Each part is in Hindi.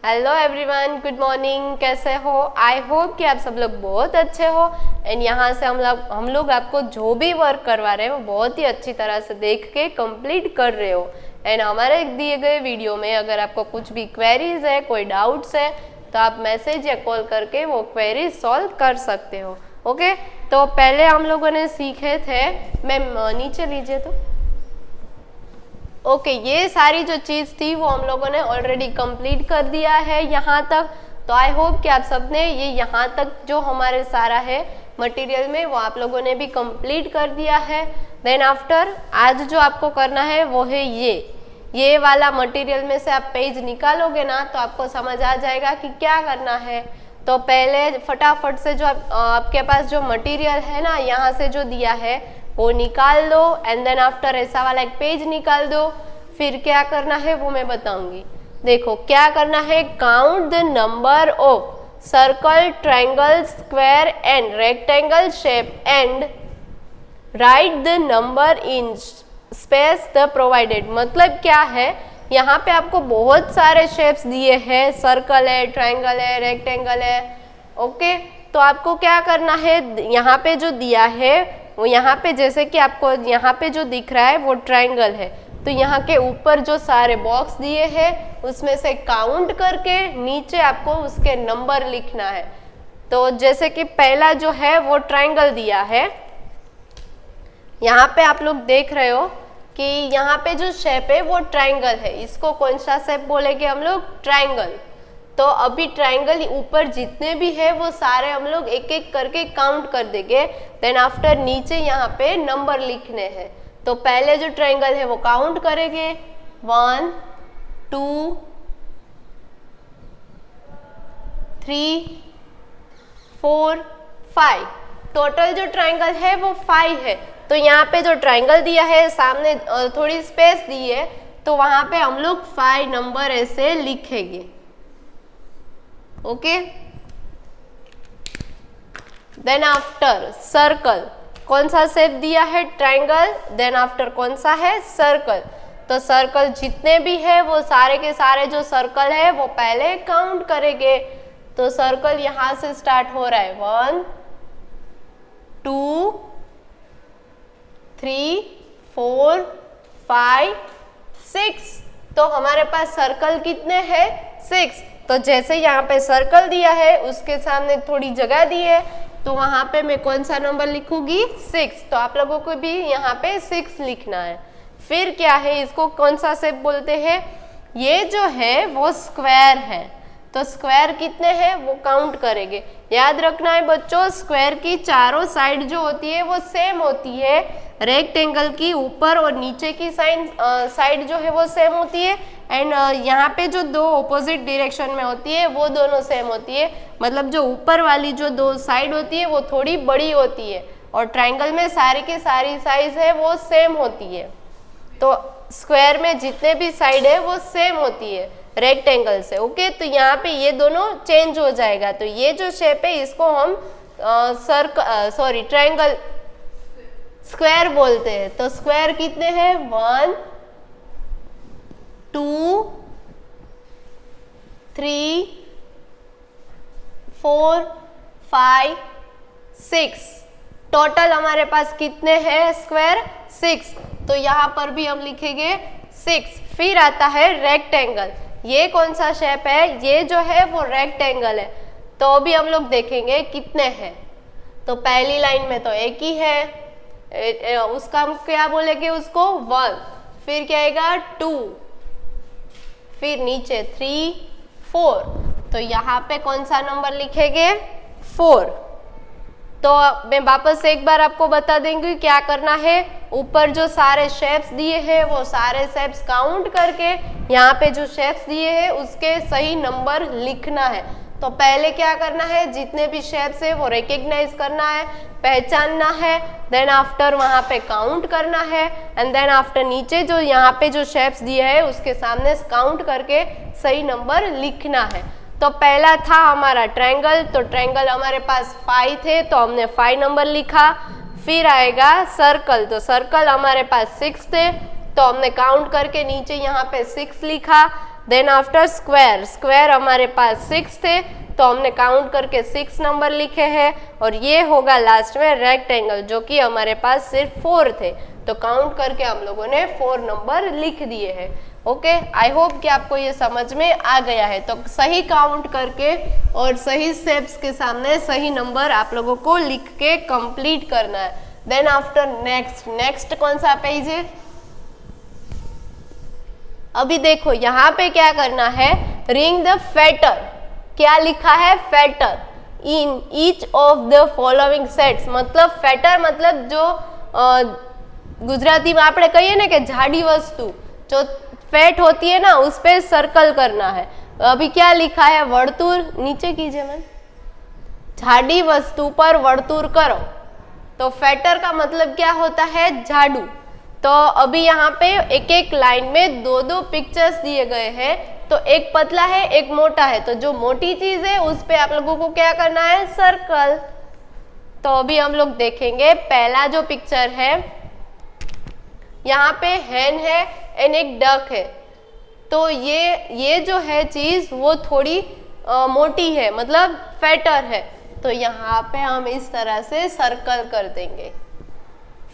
Hello everyone, good morning. कैसे हो? आई होप कि आप सब लोग बहुत अच्छे हो एंड यहाँ से हम लोग आपको जो भी वर्क करवा रहे हैं वो बहुत ही अच्छी तरह से देख के कंप्लीट कर रहे हो। एंड हमारे दिए गए वीडियो में अगर आपको कुछ भी क्वेरीज है, कोई डाउट्स है, तो आप मैसेज या कॉल करके वो क्वेरीज सॉल्व कर सकते हो। ओके, तो पहले हम लोगों ने सीखे थे, मैम नीचे लीजिए तो। ओके, ये सारी जो चीज़ थी वो हम लोगों ने ऑलरेडी कंप्लीट कर दिया है यहाँ तक। तो आई होप कि आप सबने ये यहाँ तक जो हमारे सारा है मटेरियल में वो आप लोगों ने भी कंप्लीट कर दिया है। देन आफ्टर आज जो आपको करना है वो है ये वाला मटेरियल में से आप पेज निकालोगे ना तो आपको समझ आ जाएगा कि क्या करना है। तो पहले फटाफट से जो आपके पास जो मटेरियल है ना, यहाँ से जो दिया है वो निकाल दो एंड देन आफ्टर ऐसा वाला एक पेज निकाल दो। फिर क्या करना है वो मैं बताऊंगी। देखो क्या करना है, count the number of circle, triangle, square and rectangle shape and right the number in space the provided. मतलब क्या है, यहाँ पे आपको बहुत सारे शेप्स दिए हैं, सर्कल है, ट्रायंगल है, रेक्टेंगल है। ओके, तो आपको क्या करना है, यहाँ पे जो दिया है वो यहाँ पे जैसे कि आपको यहाँ पे जो दिख रहा है वो ट्रायंगल है, तो यहाँ के ऊपर जो सारे बॉक्स दिए हैं उसमें से काउंट करके नीचे आपको उसके नंबर लिखना है। तो जैसे कि पहला जो है वो ट्रायंगल दिया है, यहाँ पे आप लोग देख रहे हो कि यहाँ पे जो शेप है वो ट्रायंगल है। इसको कौन सा शेप बोलेंगे हम लोग? ट्रायंगल। तो अभी ट्रायंगल ऊपर जितने भी है वो सारे हम लोग एक एक करके काउंट कर देंगे। देन आफ्टर नीचे यहाँ पे नंबर लिखने हैं। तो पहले जो ट्रायंगल है वो काउंट करेंगे, 1 2 3 4 5। टोटल जो ट्रायंगल है वो 5 है। तो यहाँ पे जो ट्रायंगल दिया है सामने थोड़ी स्पेस दी है, तो वहां पे हम लोग 5 नंबर ऐसे लिखेंगे। ओके, देन आफ्टर सर्कल, कौन सा शेप दिया है? ट्रायंगल। देन आफ्टर कौन सा है? सर्कल। तो सर्कल जितने भी है वो सारे के सारे जो सर्कल है वो पहले काउंट करेंगे। तो सर्कल यहां से स्टार्ट हो रहा है, 1 2 3 4 5 6। तो हमारे पास सर्कल कितने हैं? 6। तो जैसे यहाँ पे सर्कल दिया है उसके सामने थोड़ी जगह दी है, तो वहां पे मैं कौन सा नंबर लिखूंगी? 6। तो आप लोगों को भी यहाँ पे 6 लिखना है। फिर क्या है, इसको कौन सा शेप बोलते हैं? ये जो है वो स्क्वायर है। तो स्क्वायर कितने हैं वो काउंट करेंगे। याद रखना है बच्चों, स्क्वायर की चारों साइड जो होती है वो सेम होती है। रेक्टेंगल की ऊपर और नीचे की साइड जो है वो सेम होती है एंड यहाँ पे जो दो ऑपोजिट डायरेक्शन में होती है वो दोनों सेम होती है। मतलब जो ऊपर वाली जो दो साइड होती है वो थोड़ी बड़ी होती है और ट्रायंगल में सारी की सारी साइज है वो सेम होती है। तो स्क्वायर में जितने भी साइड है वो सेम होती है रेक्टेंगल से। ओके, तो यहाँ पे ये दोनों चेंज हो जाएगा। तो ये जो शेप है इसको हम ट्रायंगल स्क्वायर बोलते हैं। तो स्क्वायर कितने हैं? 1 2 3 4 5 6। टोटल हमारे पास कितने हैं स्क्वायर? 6। तो यहाँ पर भी हम लिखेंगे 6। फिर आता है रेक्टेंगल। ये कौन सा शेप है? ये जो है वो रेक्टेंगल है। तो अभी हम लोग देखेंगे कितने हैं। तो पहली लाइन में तो एक ही है, उसका हम क्या बोलेंगे? उसको 1। फिर क्या आएगा? 2। फिर नीचे 3 4। तो यहाँ पे कौन सा नंबर लिखेंगे? 4। तो मैं वापस एक बार आपको बता देंगी क्या करना है। ऊपर जो सारे शेप्स दिए हैं वो सारे शेप्स काउंट करके यहाँ पे जो शेप्स दिए हैं उसके सही नंबर लिखना है। तो पहले क्या करना है, जितने भी शेप्स है वो रिकग्नाइज करना है, पहचानना है। देन आफ्टर वहाँ पे काउंट करना है एंड देन आफ्टर नीचे जो यहाँ पे जो शेप्स दिए हैं उसके सामने काउंट करके सही नंबर लिखना है। तो पहला था हमारा ट्रायंगल। तो ट्रायंगल हमारे पास 5 थे तो हमने 5 नंबर लिखा। फिर आएगा सर्कल। तो सर्कल हमारे पास 6 थे तो हमने काउंट करके नीचे यहाँ पे 6 लिखा। देन आफ्टर स्क्वायर, स्क्वायर हमारे पास 6 थे तो हमने काउंट करके 6 नंबर लिखे हैं, और ये होगा लास्ट में रेक्टेंगल जो कि हमारे पास सिर्फ 4 थे, तो काउंट करके हम लोगों ने 4 नंबर लिख दिए हैं। ओके, आई होप कि आपको ये समझ में आ गया है। तो सही काउंट करके और सही स्टेप्स के सामने सही नंबर आप लोगों को लिख के कंप्लीट करना है। देन आफ्टर नेक्स्ट कौन सा पेज है? अभी देखो यहाँ पे क्या करना है, रिंग द फैटर। क्या लिखा है? Fatter in each of the following sets. मतलब फैटर मतलब जो गुजराती में આપણે કહીએ ને કે જાડી વસ્તુ जो फैट होती है ना उस पे सर्कल करना है। अभी क्या लिखा है? वर्तुर, नीचे कीजिए मैम, झाड़ी वस्तु पर वर्तुर करो। तो फैटर का मतलब क्या होता है? झाड़ू। तो अभी यहाँ पे एक एक लाइन में दो दो पिक्चर्स दिए गए हैं, तो एक पतला है एक मोटा है, तो जो मोटी चीज है उस पे आप लोगों को क्या करना है? सर्कल। तो अभी हम लोग देखेंगे पहला जो पिक्चर है, यहाँ पे हैन है एंड एक डक है। तो ये जो है चीज वो थोड़ी मोटी है, मतलब फैटर है, तो यहाँ पे हम इस तरह से सर्कल कर देंगे।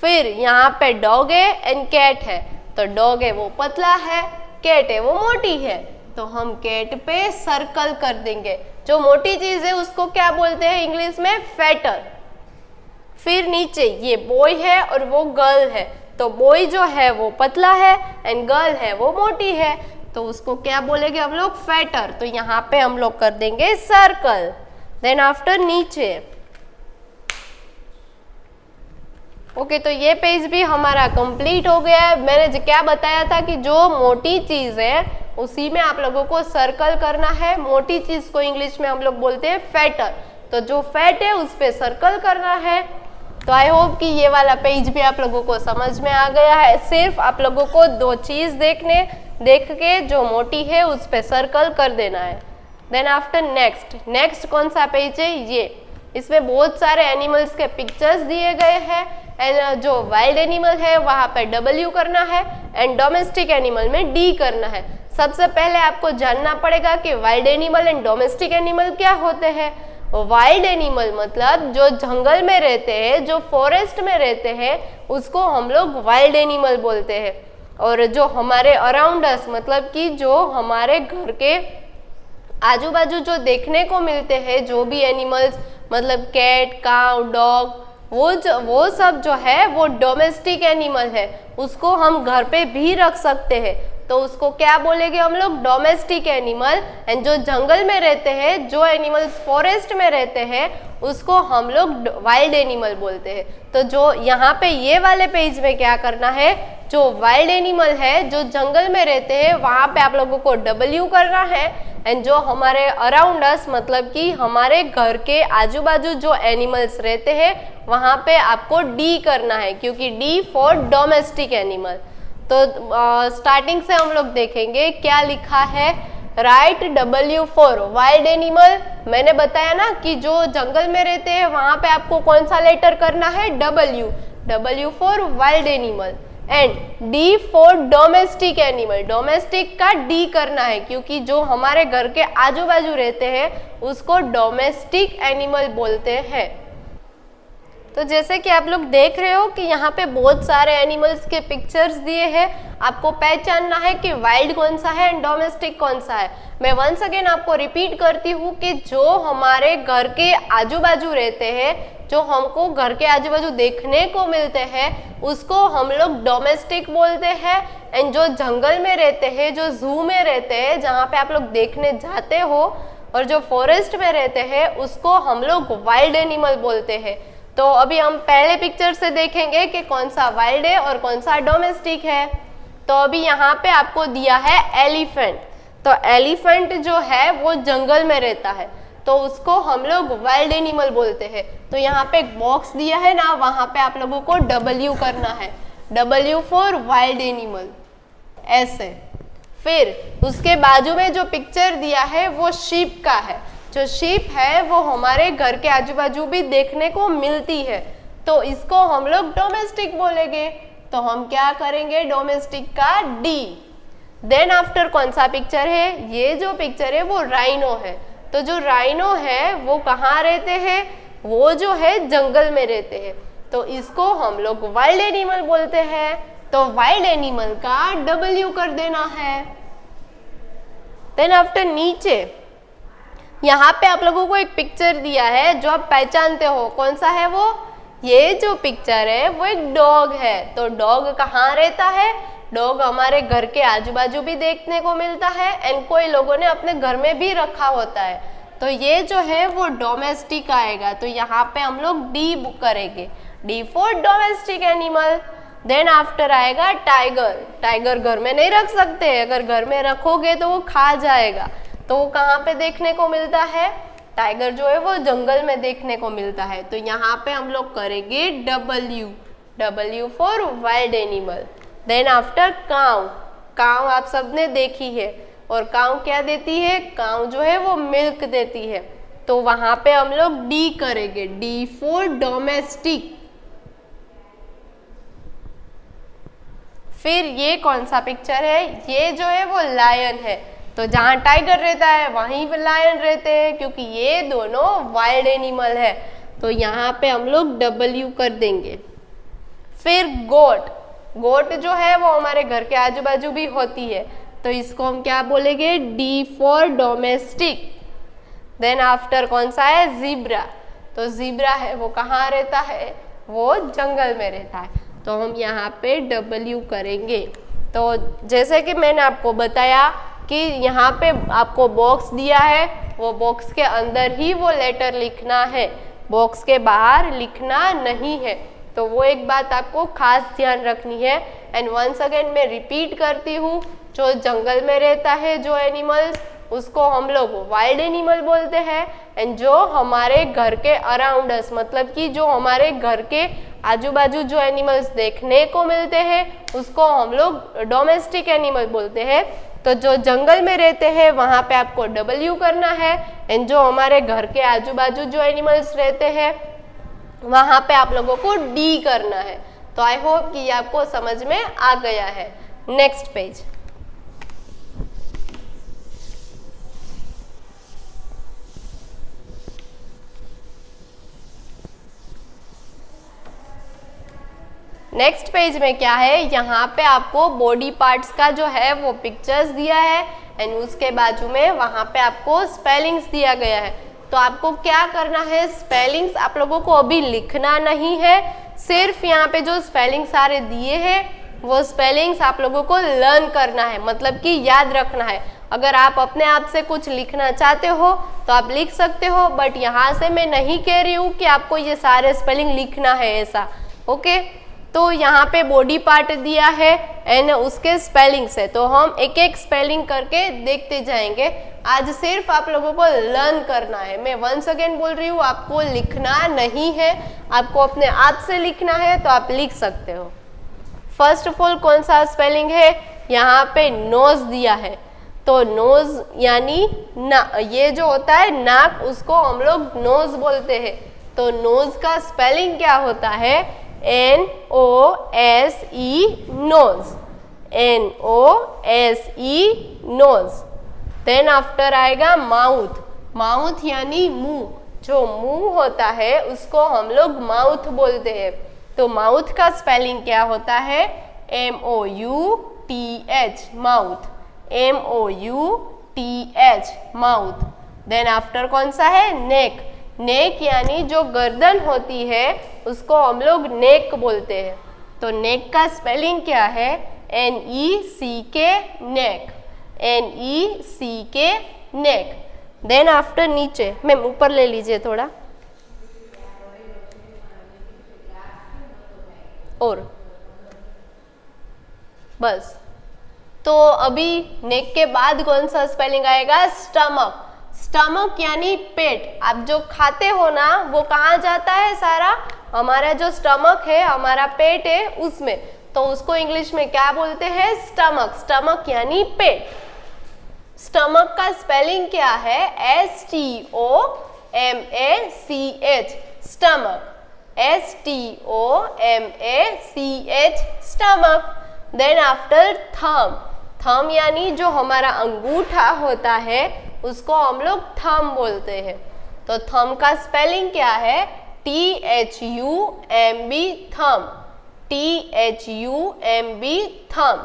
फिर यहाँ पे डॉग है एंड कैट है, तो डॉग है वो पतला है, कैट है वो मोटी है, तो हम कैट पे सर्कल कर देंगे। जो मोटी चीज है उसको क्या बोलते हैं इंग्लिश में? फैटर। फिर नीचे ये बॉय है और वो गर्ल है, तो बॉय जो है वो पतला है एंड गर्ल है वो मोटी है, तो उसको क्या बोलेंगे हम लोग? फैटर। तो यहाँ पे हम लोग कर देंगे सर्कल। देन आफ्टर नीचे। ओके, तो ये पेज भी हमारा कंप्लीट हो गया है। मैंने क्या बताया था कि जो मोटी चीज है उसी में आप लोगों को सर्कल करना है। मोटी चीज को इंग्लिश में हम लोग बोलते हैं फैटर, तो जो फैट है उस पे सर्कल करना है। तो आई होप कि ये वाला पेज भी आप लोगों को समझ में आ गया है। सिर्फ आप लोगों को दो चीज देख के जो मोटी है उस पे सर्कल कर देना है। देन आफ्टर नेक्स्ट कौन सा पेज है? ये, इसमें बहुत सारे एनिमल्स के पिक्चर्स दिए गए हैं, एंड जो वाइल्ड एनिमल है वहां पे W करना है एंड डोमेस्टिक एनिमल में D करना है। सबसे पहले आपको जानना पड़ेगा कि wild animal and domestic animal क्या होते हैं। वाइल्ड एनिमल मतलब जो जंगल में रहते हैं, जो फॉरेस्ट में रहते हैं, उसको हम लोग वाइल्ड एनिमल बोलते हैं। और जो हमारे अराउंड अस मतलब कि जो हमारे घर के आजू बाजू जो देखने को मिलते हैं, जो भी एनिमल्स मतलब कैट, काउ, डॉग, वो सब जो है वो डोमेस्टिक एनिमल है, उसको हम घर पे भी रख सकते हैं, तो उसको क्या बोलेंगे हम लोग? Domestic animal. एंड जो जंगल में रहते हैं, जो एनिमल्स फॉरेस्ट में रहते हैं, उसको हम लोग वाइल्ड एनिमल बोलते हैं। तो जो यहाँ पे ये वाले पेज में क्या करना है, जो वाइल्ड एनिमल है जो जंगल में रहते हैं वहां पे आप लोगों को W करना है, एंड जो हमारे अराउंड अस मतलब कि हमारे घर के आजू बाजू जो एनिमल्स रहते हैं वहां पे आपको D करना है, क्योंकि D फॉर डोमेस्टिक एनिमल। तो स्टार्टिंग से हम लोग देखेंगे क्या लिखा है। Right W for wild animal. मैंने बताया ना कि जो जंगल में रहते हैं वहां पे आपको कौन सा लेटर करना है? W for wild animal. And D for domestic animal. Domestic का D करना है, क्योंकि जो हमारे घर के आजू बाजू रहते हैं उसको डोमेस्टिक एनिमल बोलते हैं। तो जैसे कि आप लोग देख रहे हो कि यहाँ पे बहुत सारे एनिमल्स के पिक्चर्स दिए हैं। आपको पहचानना है कि वाइल्ड कौन सा है एंड डोमेस्टिक कौन सा है। मैं वंस अगेन आपको रिपीट करती हूँ कि जो हमारे घर के आजू बाजू रहते हैं, जो हमको घर के आजू बाजू देखने को मिलते हैं, उसको हम लोग डोमेस्टिक बोलते हैं। एंड जो जंगल में रहते हैं, जो जू में रहते हैं, जहाँ पे आप लोग देखने जाते हो, और जो फॉरेस्ट में रहते हैं, उसको हम लोग वाइल्ड एनिमल बोलते हैं। तो अभी हम पहले पिक्चर से देखेंगे कि कौन सा वाइल्ड है और कौन सा डोमेस्टिक है। तो अभी यहाँ पे आपको दिया है एलिफेंट। तो एलिफेंट जो है वो जंगल में रहता है, तो उसको हम लोग वाइल्ड एनिमल बोलते हैं। तो यहाँ पे एक बॉक्स दिया है ना, वहां पे आप लोगों को W करना है। W फॉर वाइल्ड एनिमल, ऐसे। फिर उसके बाजू में जो पिक्चर दिया है वो शीप का है। जो शीप है वो हमारे घर के आजू बाजू भी देखने को मिलती है, तो इसको हम लोग डोमेस्टिक बोलेंगे। तो हम क्या करेंगे? डोमेस्टिक का D। देन आफ्टर कौन सा पिक्चर है? ये जो पिक्चर है वो राइनो है। तो जो राइनो है वो कहाँ रहते हैं? वो जो है जंगल में रहते हैं। तो इसको हम लोग वाइल्ड एनिमल बोलते हैं। तो वाइल्ड एनिमल का W कर देना है। देन आफ्टर नीचे यहाँ पे आप लोगों को एक पिक्चर दिया है जो आप पहचानते हो। कौन सा है वो? ये जो पिक्चर है वो एक डॉग है। तो डॉग कहाँ रहता है? डॉग हमारे घर के आजू बाजू भी देखने को मिलता है एंड कोई लोगों ने अपने घर में भी रखा होता है। तो ये जो है वो डोमेस्टिक आएगा। तो यहाँ पे हम लोग D बुक करेंगे, D for domestic animal. Then after आएगा टाइगर। टाइगर घर में नहीं रख सकते, अगर घर में रखोगे तो वो खा जाएगा। तो वो कहाँ पे देखने को मिलता है? टाइगर जो है वो जंगल में देखने को मिलता है। तो यहाँ पे हम लोग करेंगे W for wild animal. Then after cow. Cow आप सबने देखी है और काऊ क्या देती है? काऊ जो है वो मिल्क देती है। तो वहां पे हम लोग D करेंगे, D फॉर डोमेस्टिक। फिर ये कौन सा पिक्चर है? ये जो है वो लायन है। तो जहाँ टाइगर रहता है वहीं पे लायन रहते हैं क्योंकि ये दोनों वाइल्ड एनिमल है। तो यहाँ पे हम लोग W कर देंगे। फिर गोट। गोट जो है वो हमारे घर के आजू बाजू भी होती है। तो इसको हम क्या बोलेंगे? D for domestic. Then after कौन सा है? ज़ीब्रा। तो ज़ीब्रा है वो कहाँ रहता है? वो जंगल में रहता है। तो हम यहाँ पे W करेंगे। तो जैसे कि मैंने आपको बताया कि यहाँ पे आपको बॉक्स दिया है, वो बॉक्स के अंदर ही वो लेटर लिखना है, बॉक्स के बाहर लिखना नहीं है। तो वो एक बात आपको खास ध्यान रखनी है। एंड वंस अगेन मैं रिपीट करती हूँ, जो जंगल में रहता है जो एनिमल्स, उसको हम लोग वाइल्ड एनिमल बोलते हैं। एंड जो हमारे घर के अराउंड अस, मतलब कि जो हमारे घर के आजू बाजू जो एनिमल्स देखने को मिलते हैं, उसको हम लोग डोमेस्टिक एनिमल बोलते हैं। तो जो जंगल में रहते हैं वहाँ पे आपको W करना है। एंड जो हमारे घर के आजू बाजू जो एनिमल्स रहते हैं वहाँ पे आप लोगों को D करना है। तो आई होप कि ये आपको समझ में आ गया है। Next page. नेक्स्ट पेज में क्या है? यहाँ पे आपको बॉडी पार्ट्स का जो है वो पिक्चर्स दिया है एंड उसके बाजू में वहाँ पे आपको स्पेलिंग्स दिया गया है। तो आपको क्या करना है? स्पेलिंग्स आप लोगों को अभी लिखना नहीं है, सिर्फ यहाँ पे जो स्पेलिंग सारे दिए हैं वो स्पेलिंग्स आप लोगों को लर्न करना है, मतलब कि याद रखना है। अगर आप अपने आप से कुछ लिखना चाहते हो तो आप लिख सकते हो, बट यहाँ से मैं नहीं कह रही हूँ कि आपको ये सारे स्पेलिंग लिखना है ऐसा। ओके, तो यहाँ पे बॉडी पार्ट दिया है एंड उसके स्पेलिंग्स है। तो हम एक एक स्पेलिंग करके देखते जाएंगे। आज सिर्फ आप लोगों को लर्न करना है। मैं वंस अगेन बोल रही हूँ, आपको लिखना नहीं है, आपको अपने आप से लिखना है तो आप लिख सकते हो। फर्स्ट ऑफ ऑल कौन सा स्पेलिंग है? यहाँ पे नोज दिया है। तो नोज यानी ना, ये जो होता है नाक, उसको हम लोग नोज बोलते हैं। तो नोज का स्पेलिंग क्या होता है? N-O-S-E nose, N-O-S-E nose. Then after आएगा माउथ। माउथ यानी मुंह, जो मुंह होता है उसको हम लोग माउथ बोलते हैं। तो माउथ का स्पेलिंग क्या होता है? M-O-U-T-H mouth, M-O-U-T-H mouth. Then after कौन सा है? नेक। नेक यानी जो गर्दन होती है उसको हम लोग नेक बोलते हैं। तो नेक का स्पेलिंग क्या है? N-E-C-K नेक, N-E-C-K नेक। देन आफ्टर नीचे, मैम ऊपर ले लीजिए थोड़ा और, बस। तो अभी नेक के बाद कौन सा स्पेलिंग आएगा? स्टमक। स्टमक यानी पेट। आप जो खाते हो ना वो कहाँ जाता है? सारा हमारा जो स्टमक है, हमारा पेट है उसमें। तो उसको इंग्लिश में क्या बोलते हैं? स्टमक। स्टमक यानी पेट। स्टमक का स्पेलिंग क्या है? S-T-O-M-A-C-H stomach, S-T-O-M-A-C-H stomach. Then after thumb. थम यानी जो हमारा अंगूठा होता है उसको हम लोग थम बोलते हैं। तो थम का स्पेलिंग क्या है? THUMB थम, THUMB थम।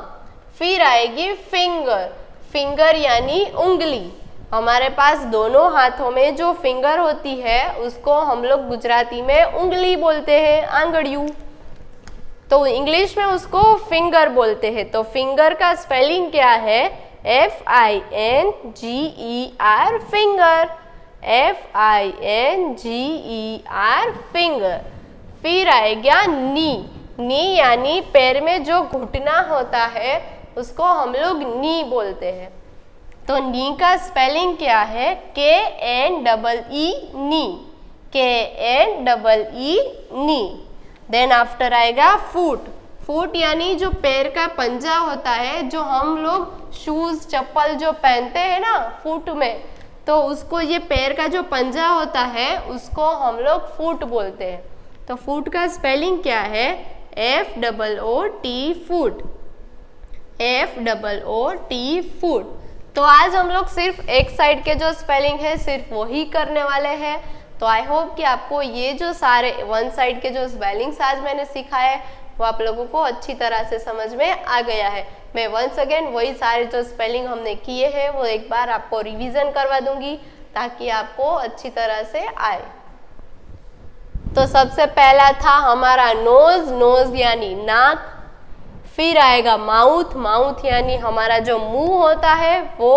फिर आएगी फिंगर, फिंगर यानी उंगली। हमारे पास दोनों हाथों में जो फिंगर होती है उसको हम लोग गुजराती में उंगली बोलते हैं, आंगड़ियों। तो इंग्लिश में उसको फिंगर बोलते हैं। तो फिंगर का स्पेलिंग क्या है? FINGER finger, FINGER finger. फिर आएगा नी, नी यानी पैर में जो घुटना होता है उसको हम लोग नी बोलते हैं। तो नी का स्पेलिंग क्या है? KNEE नी, KNEE नी। देन आफ्टर आएगा फुट, फुट यानी जो पैर का पंजा होता है, जो हम लोग शूज चप्पल जो पहनते हैं ना फुट में, तो उसको ये पैर का जो पंजा होता है उसको हम लोग फुट बोलते हैं। तो फुट का स्पेलिंग क्या है? FOOT foot, FOOT foot. तो आज हम लोग सिर्फ एक साइड के जो स्पेलिंग है सिर्फ वही करने वाले हैं। तो आई होप कि आपको ये जो सारे वन साइड के जो स्पेलिंग्स आज मैंने सिखाए वो आप लोगों को अच्छी तरह से समझ में आ गया है। मैं वंस अगेन वही सारे जो स्पेलिंग हमने किए हैं वो एक बार आपको रिवीजन करवा दूंगी ताकि आपको अच्छी तरह से आए। तो सबसे पहला था हमारा नोज, नोज यानी नाक। फिर आएगा माउथ, माउथ यानी हमारा जो मुंह होता है वो।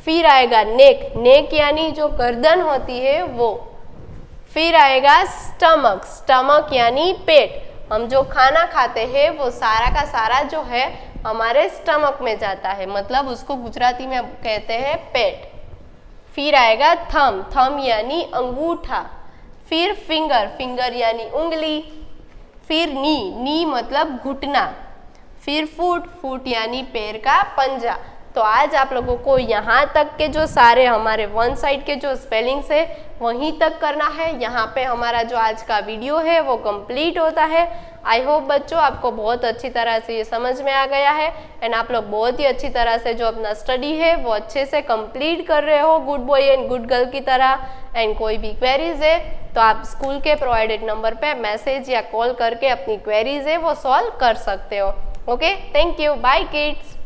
फिर आएगा नेक, नेक यानी जो गर्दन होती है वो। फिर आएगा स्टमक, स्टमक यानी पेट। हम जो खाना खाते हैं वो सारा का सारा जो है हमारे स्टमक में जाता है, मतलब उसको गुजराती में कहते हैं पेट। फिर आएगा थम, थम यानी अंगूठा। फिर फिंगर, फिंगर यानी उंगली। फिर नी, नी मतलब घुटना। फिर फुट, फुट यानी पैर का पंजा। तो आज आप लोगों को यहाँ तक के जो सारे हमारे वन साइड के जो स्पेलिंग्स है वहीं तक करना है। यहाँ पे हमारा जो आज का वीडियो है वो कंप्लीट होता है। आई होप बच्चों आपको बहुत अच्छी तरह से ये समझ में आ गया है एंड आप लोग बहुत ही अच्छी तरह से जो अपना स्टडी है वो अच्छे से कंप्लीट कर रहे हो good boy and good girl की तरह। एंड कोई भी क्वेरीज है तो आप स्कूल के प्रोवाइडेड नंबर पे मैसेज या कॉल करके अपनी क्वेरीज है वो सॉल्व कर सकते हो। Okay, thank you, bye kids.